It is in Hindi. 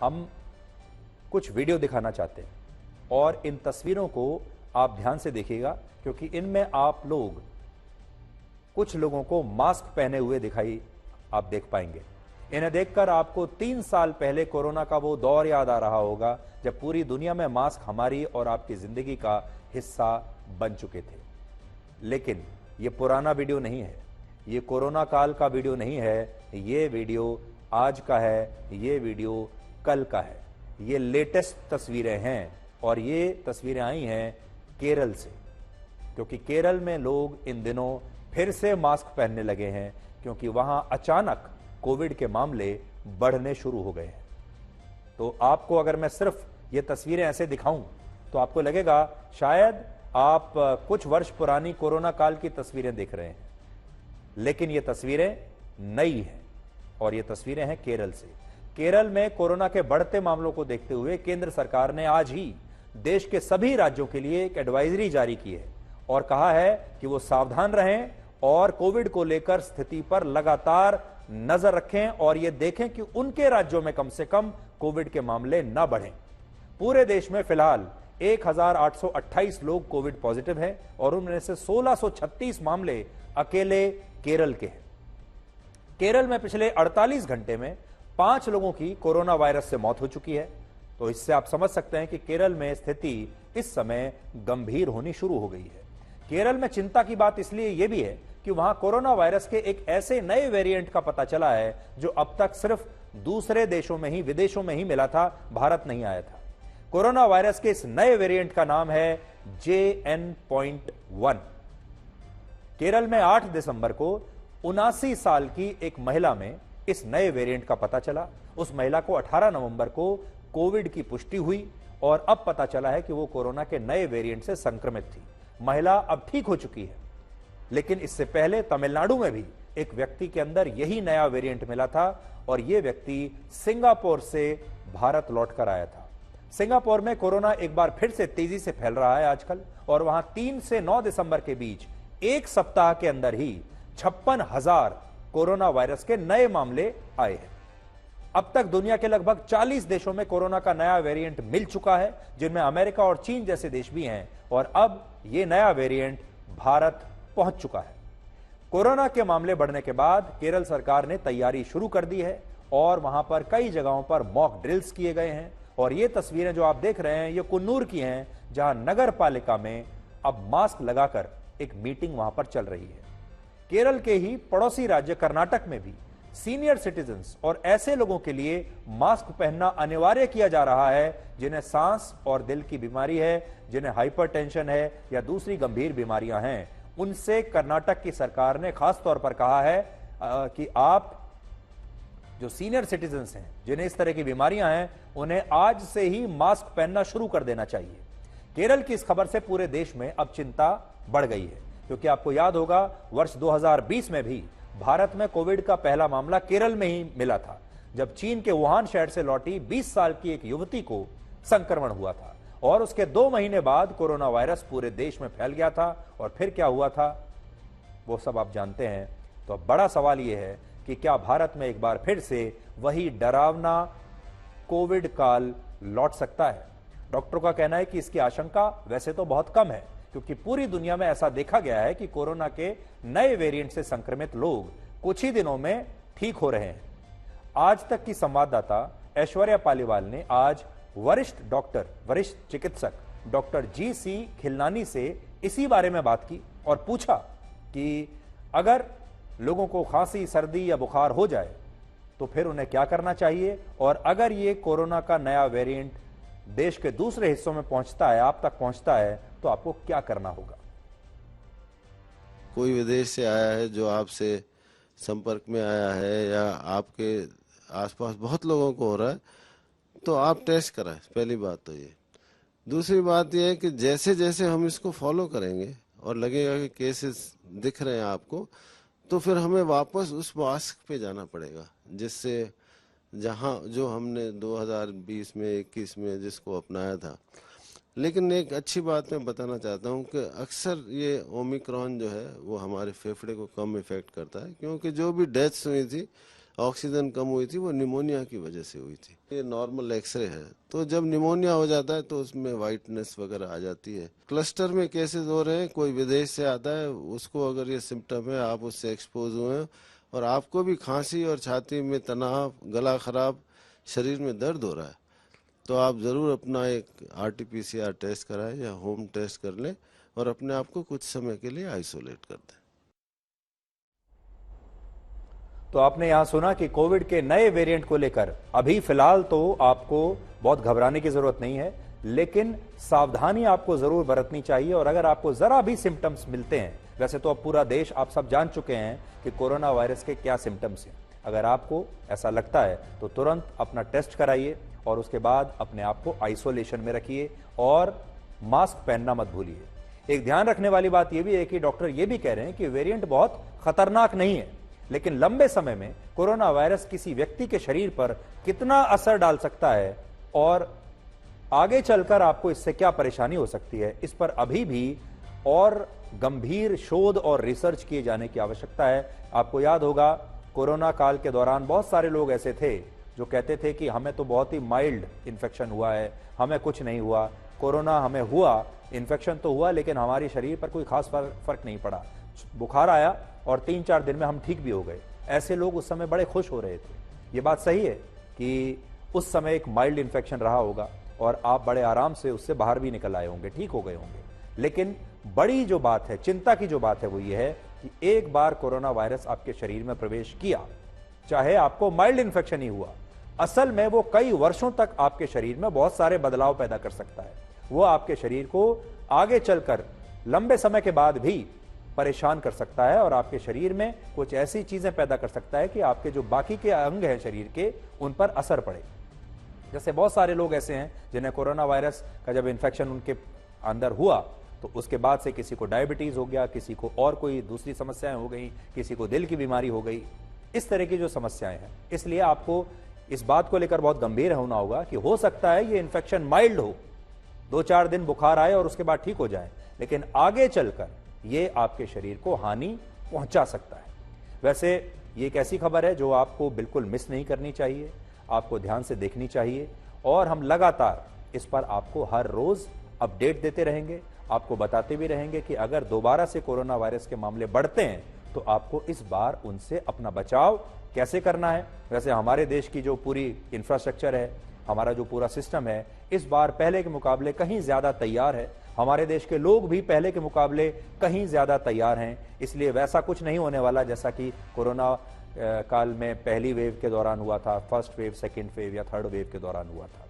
हम कुछ वीडियो दिखाना चाहते हैं और इन तस्वीरों को आप ध्यान से देखिएगा, क्योंकि इनमें आप लोग कुछ लोगों को मास्क पहने हुए दिखाई आप देख पाएंगे। इन्हें देखकर आपको 3 साल पहले कोरोना का वो दौर याद आ रहा होगा जब पूरी दुनिया में मास्क हमारी और आपकी जिंदगी का हिस्सा बन चुके थे। लेकिन ये पुराना वीडियो नहीं है, ये कोरोना काल का वीडियो नहीं है, ये वीडियो आज का है, ये वीडियो कल का है। ये लेटेस्ट तस्वीरें हैं और ये तस्वीरें आई हैं केरल से, क्योंकि केरल में लोग इन दिनों फिर से मास्क पहनने लगे हैं, क्योंकि वहां अचानक कोविड के मामले बढ़ने शुरू हो गए हैं। तो आपको अगर मैं सिर्फ ये तस्वीरें ऐसे दिखाऊं तो आपको लगेगा शायद आप कुछ वर्ष पुरानी कोरोना काल की तस्वीरें देख रहे हैं, लेकिन ये तस्वीरें नई हैं और ये तस्वीरें हैं केरल से। केरल में कोरोना के बढ़ते मामलों को देखते हुए केंद्र सरकार ने आज ही देश के सभी राज्यों के लिए एक एडवाइजरी जारी की है और कहा है कि वो सावधान रहें और कोविड को लेकर स्थिति पर लगातार नजर रखें और ये देखें कि उनके राज्यों में कम से कम कोविड के मामले न बढ़ें। पूरे देश में फिलहाल 1828 लोग कोविड पॉजिटिव हैं और उनमें से 1636 मामले अकेले केरल के हैं। केरल में पिछले 48 घंटे में 5 लोगों की कोरोना वायरस से मौत हो चुकी है। तो इससे आप समझ सकते हैं कि केरल में स्थिति इस समय गंभीर होनी शुरू हो गई है। केरल में चिंता की बात इसलिए यह भी है कि वहां कोरोना वायरस के एक ऐसे नए वेरिएंट का पता चला है जो अब तक सिर्फ दूसरे देशों में ही, विदेशों में ही मिला था, भारत नहीं आया था। कोरोना वायरस के इस नए वेरिएंट का नाम है JN.1। केरल में 8 दिसंबर को 79 साल की एक महिला में इस नए वेरिएंट का पता चला। उस महिला को 18 नवंबर को कोविड की पुष्टि हुई और अब पता चला है कि वो कोरोना के नए वेरिएंट से संक्रमित थी। महिला अब ठीक हो चुकी है, लेकिन इससे पहले तमिलनाडु में भी एक व्यक्ति के अंदर यही नया वेरिएंट मिला था और यह व्यक्ति सिंगापुर से भारत लौटकर आया था। सिंगापुर में कोरोना एक बार फिर से तेजी से फैल रहा है आजकल और वहां 3 से 9 दिसंबर के बीच एक सप्ताह के अंदर ही 56,000 कोरोना वायरस के नए मामले आए हैं। अब तक दुनिया के लगभग 40 देशों में कोरोना का नया वेरिएंट मिल चुका है, जिनमें अमेरिका और चीन जैसे देश भी हैं और अब यह नया वेरिएंट भारत पहुंच चुका है। कोरोना के मामले बढ़ने के बाद केरल सरकार ने तैयारी शुरू कर दी है और वहां पर कई जगहों पर मॉक ड्रिल्स किए गए हैं और ये तस्वीरें जो आप देख रहे हैं ये कुन्नूर की हैं, जहां नगर पालिका में अब मास्क लगाकर एक मीटिंग वहां पर चल रही है। केरल के ही पड़ोसी राज्य कर्नाटक में भी सीनियर सिटीजन्स और ऐसे लोगों के लिए मास्क पहनना अनिवार्य किया जा रहा है जिन्हें सांस और दिल की बीमारी है, जिन्हें हाइपरटेंशन है या दूसरी गंभीर बीमारियां हैं। उनसे कर्नाटक की सरकार ने खास तौर पर कहा है कि आप जो सीनियर सिटीजन्स हैं, जिन्हें इस तरह की बीमारियां हैं, उन्हें आज से ही मास्क पहनना शुरू कर देना चाहिए। केरल की इस खबर से पूरे देश में अब चिंता बढ़ गई है, क्योंकि आपको याद होगा वर्ष 2020 में भी भारत में कोविड का पहला मामला केरल में ही मिला था, जब चीन के वुहान शहर से लौटी 20 साल की एक युवती को संक्रमण हुआ था और उसके 2 महीने बाद कोरोना वायरस पूरे देश में फैल गया था। और फिर क्या हुआ था वो सब आप जानते हैं। तो अब बड़ा सवाल यह है कि क्या भारत में एक बार फिर से वही डरावना कोविड काल लौट सकता है। डॉक्टरों का कहना है कि इसकी आशंका वैसे तो बहुत कम है, क्योंकि पूरी दुनिया में ऐसा देखा गया है कि कोरोना के नए वेरिएंट से संक्रमित लोग कुछ ही दिनों में ठीक हो रहे हैं। आज तक की संवाददाता ऐश्वर्या पालीवाल ने आज वरिष्ठ चिकित्सक डॉक्टर GC खिलनानी से इसी बारे में बात की और पूछा कि अगर लोगों को खांसी, सर्दी या बुखार हो जाए तो फिर उन्हें क्या करना चाहिए, और अगर ये कोरोना का नया वेरिएंट देश के दूसरे हिस्सों में पहुंचता है, आप तक पहुंचता है, तो आपको क्या करना होगा। कोई विदेश से आया है जो आपसे संपर्क में आया है या आपके आसपास बहुत लोगों को हो रहा है, तो आप टेस्ट कराएं। पहली बात तो ये। दूसरी बात ये है कि जैसे जैसे हम इसको फॉलो करेंगे और लगेगा कि केसेस दिख रहे हैं आपको, तो फिर हमें वापस उस मास्क पे जाना पड़ेगा, जिससे जहां जो हमने 2020 में 21 में जिसको अपनाया था। लेकिन एक अच्छी बात मैं बताना चाहता हूं कि अक्सर ये ओमिक्रॉन जो है वो हमारे फेफड़े को कम इफेक्ट करता है, क्योंकि जो भी डेथ्स हुई थी ऑक्सीजन कम हुई थी वो निमोनिया की वजह से हुई थी। ये नॉर्मल एक्सरे है, तो जब निमोनिया हो जाता है तो उसमें वाइटनेस वगैरह आ जाती है। क्लस्टर में केसेस हो रहे हैं, कोई विदेश से आता है, उसको अगर ये सिम्टम है, आप उससे एक्सपोज हुए हैं और आपको भी खांसी और छाती में तनाव, गला खराब, शरीर में दर्द हो रहा है, तो आप ज़रूर अपना एक RT-PCR टेस्ट कराएं या होम टेस्ट कर लें और अपने आप को कुछ समय के लिए आइसोलेट कर दें। तो आपने यहां सुना कि कोविड के नए वेरिएंट को लेकर अभी फिलहाल तो आपको बहुत घबराने की जरूरत नहीं है, लेकिन सावधानी आपको जरूर बरतनी चाहिए। और अगर आपको जरा भी सिम्टम्स मिलते हैं, वैसे तो अब पूरा देश, आप सब जान चुके हैं कि कोरोना वायरस के क्या सिम्टम्स हैं। अगर आपको ऐसा लगता है तो तुरंत अपना टेस्ट कराइए और उसके बाद अपने आप को आइसोलेशन में रखिए और मास्क पहनना मत भूलिए। एक ध्यान रखने वाली बात यह भी है कि डॉक्टर ये भी कह रहे हैं कि वेरिएंट बहुत खतरनाक नहीं है, लेकिन लंबे समय में कोरोना वायरस किसी व्यक्ति के शरीर पर कितना असर डाल सकता है और आगे चलकर आपको इससे क्या परेशानी हो सकती है, इस पर अभी भी और गंभीर शोध और रिसर्च किए जाने की आवश्यकता है। आपको याद होगा कोरोना काल के दौरान बहुत सारे लोग ऐसे थे जो कहते थे कि हमें तो बहुत ही माइल्ड इन्फेक्शन हुआ है, हमें कुछ नहीं हुआ, कोरोना हमें हुआ, इन्फेक्शन तो हुआ लेकिन हमारे शरीर पर कोई खास फर्क नहीं पड़ा, बुखार आया और 3-4 दिन में हम ठीक भी हो गए। ऐसे लोग उस समय बड़े खुश हो रहे थे। ये बात सही है कि उस समय एक माइल्ड इन्फेक्शन रहा होगा और आप बड़े आराम से उससे बाहर भी निकल आए होंगे, ठीक हो गए होंगे। लेकिन बड़ी जो बात है, चिंता की जो बात है, वो ये है कि एक बार कोरोना वायरस आपके शरीर में प्रवेश किया, चाहे आपको माइल्ड इन्फेक्शन ही हुआ, असल में वो कई वर्षों तक आपके शरीर में बहुत सारे बदलाव पैदा कर सकता है। वो आपके शरीर को आगे चलकर लंबे समय के बाद भी परेशान कर सकता है और आपके शरीर में कुछ ऐसी चीजें पैदा कर सकता है कि आपके जो बाकी के अंग हैं शरीर के, उन पर असर पड़े। जैसे बहुत सारे लोग ऐसे हैं जिन्हें कोरोना वायरस का जब इन्फेक्शन उनके अंदर हुआ तो उसके बाद से किसी को डायबिटीज हो गया, किसी को और कोई दूसरी समस्याएं हो गई, किसी को दिल की बीमारी हो गई, इस तरह की जो समस्याएं हैं। इसलिए आपको इस बात को लेकर बहुत गंभीर होना होगा कि हो सकता है ये इन्फेक्शन माइल्ड हो, 2-4 दिन बुखार आए और उसके बाद ठीक हो जाए, लेकिन आगे चलकर ये आपके शरीर को हानि पहुंचा सकता है। वैसे ये एक ऐसी खबर है जो आपको बिल्कुल मिस नहीं करनी चाहिए, आपको ध्यान से देखनी चाहिए और हम लगातार इस पर आपको हर रोज अपडेट देते रहेंगे, आपको बताते भी रहेंगे कि अगर दोबारा से कोरोना वायरस के मामले बढ़ते हैं तो आपको इस बार उनसे अपना बचाव कैसे करना है। वैसे हमारे देश की जो पूरी इंफ्रास्ट्रक्चर है, हमारा जो पूरा सिस्टम है, इस बार पहले के मुकाबले कहीं ज्यादा तैयार है। हमारे देश के लोग भी पहले के मुकाबले कहीं ज्यादा तैयार हैं। इसलिए वैसा कुछ नहीं होने वाला जैसा कि कोरोना काल में पहली वेव के दौरान हुआ था, फर्स्ट वेव, सेकेंड वेव या थर्ड वेव के दौरान हुआ था।